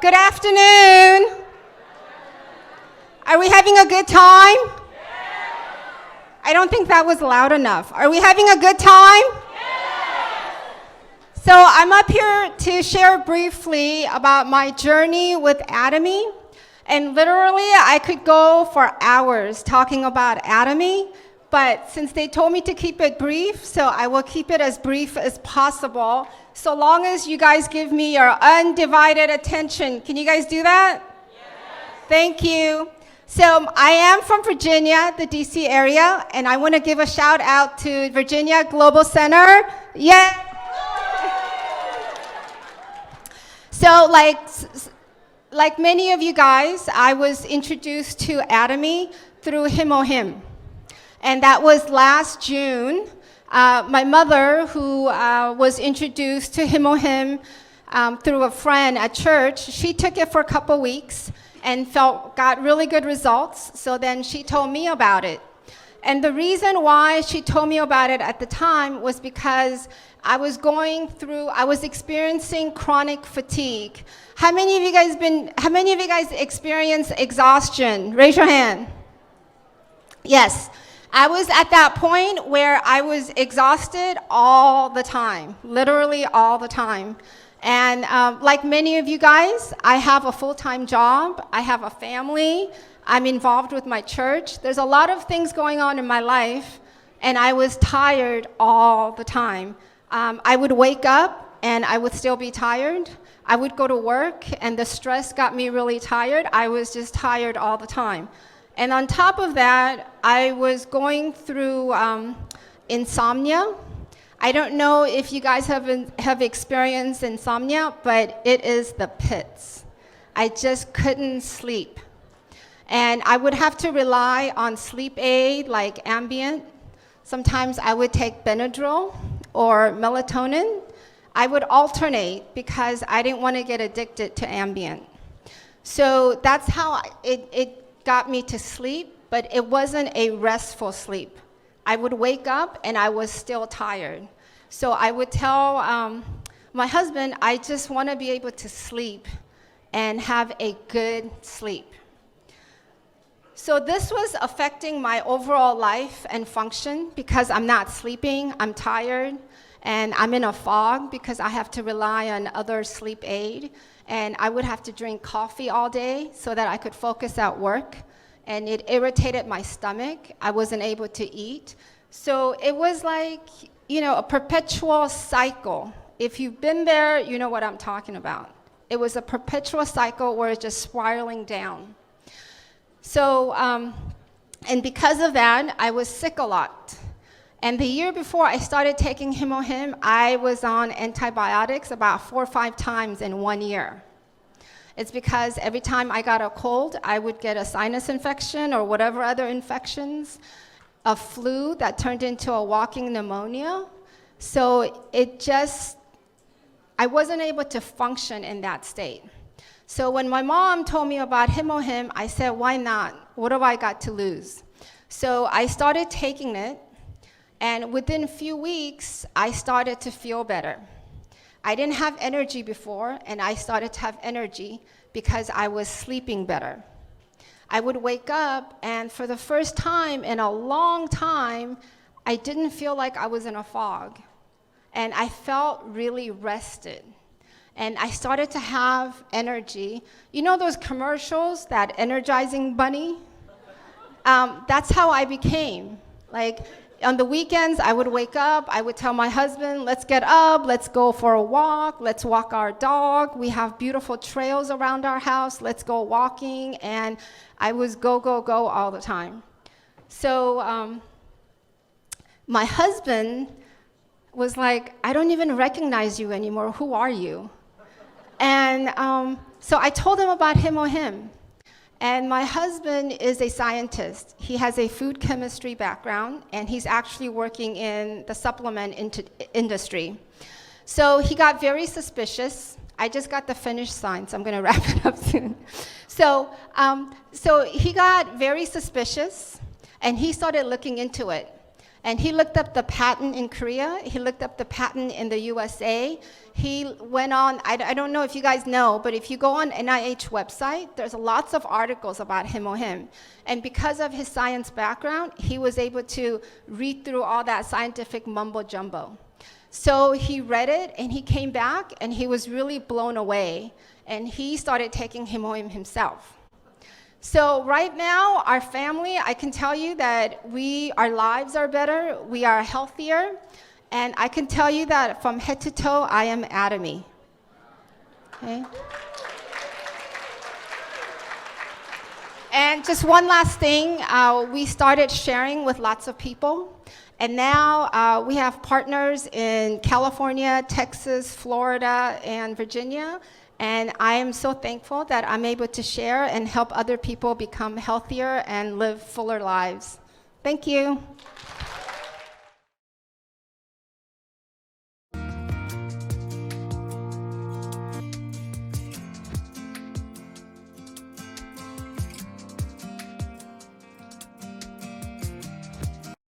Good afternoon. Are we having a good time? I don't think that was loud enough. Are we having a good time? So I'm up here to share briefly about my journey with Ch.Atomy. And literally, I could go for hours talking about Ch.Atomy, but since they told me to keep it brief, so I will keep it as brief as possible, so long as you guys give me your undivided attention. Can you guys do that? Yes. Thank you. So I am from Virginia, the DC area, and I want to give a shout out to Virginia Global Center. Yeah. So like many of you guys, I was introduced to Ch.Atomy through HemoHim. And that was last June. My mother, who was introduced to HemoHim through a friend at church, she took it for a couple weeks and got really good results. So then she told me about it. And the reason why she told me about it at the time was because I was experiencing chronic fatigue. How many of you guys experience exhaustion? Raise your hand. Yes. I was at that point where I was exhausted all the time, literally all the time. And like many of you guys, I have a full-time job, I have a family, I'm involved with my church. There's a lot of things going on in my life, and I was tired all the time. I would wake up and I would still be tired. I would go to work and the stress got me really tired. I was just tired all the time. And on top of that, I was going through insomnia. I don't know if you guys have experienced insomnia, but it is the pits. I just couldn't sleep. And I would have to rely on sleep aid like Ambien. Sometimes I would take Benadryl or melatonin. I would alternate because I didn't want to get addicted to Ambien. So that's how it got me to sleep, but it wasn't a restful sleep. I would wake up and I was still tired. So I would tell my husband, I just want to be able to sleep and have a good sleep. So this was affecting my overall life and function because I'm not sleeping, I'm tired, and I'm in a fog because I have to rely on other sleep aid. And I would have to drink coffee all day so that I could focus at work. And it irritated my stomach. I wasn't able to eat. So it was like, a perpetual cycle. If you've been there, you know what I'm talking about. It was a perpetual cycle where it's just spiraling down. So, and because of that, I was sick a lot. And the year before I started taking HemoHim, I was on antibiotics about 4 or 5 times in 1 year. It's because every time I got a cold, I would get a sinus infection or whatever other infections, a flu that turned into a walking pneumonia. So I wasn't able to function in that state. So when my mom told me about HemoHim, I said, why not? What have I got to lose? So I started taking it. And within a few weeks, I started to feel better. I didn't have energy before, and I started to have energy because I was sleeping better. I would wake up, and for the first time in a long time, I didn't feel like I was in a fog. And I felt really rested. And I started to have energy. You know those commercials, that energizing bunny? That's how I became. Like, on the weekends, I would wake up, I would tell my husband, let's get up, let's go for a walk, let's walk our dog. We have beautiful trails around our house, let's go walking. And I was go, go, go all the time. So my husband was like, I don't even recognize you anymore, who are you? And so I told him about HemoHim. And my husband is a scientist. He has a food chemistry background, and he's actually working in the supplement industry. So he got very suspicious. I just got the finish sign, so I'm going to wrap it up soon. So he got very suspicious, and he started looking into it. And he looked up the patent in Korea. He looked up the patent in the USA. He went on, I don't know if you guys know, but if you go on NIH website, there's lots of articles about HemoHim. And because of his science background, he was able to read through all that scientific mumbo jumbo. So he read it, and he came back, and he was really blown away. And he started taking HemoHim himself. So right now, our family, I can tell you that our lives are better, we are healthier, and I can tell you that from head to toe, I am Ch.Atomy. Okay? And just one last thing, we started sharing with lots of people, and now we have partners in California, Texas, Florida, and Virginia. And I am so thankful that I'm able to share and help other people become healthier and live fuller lives. Thank you.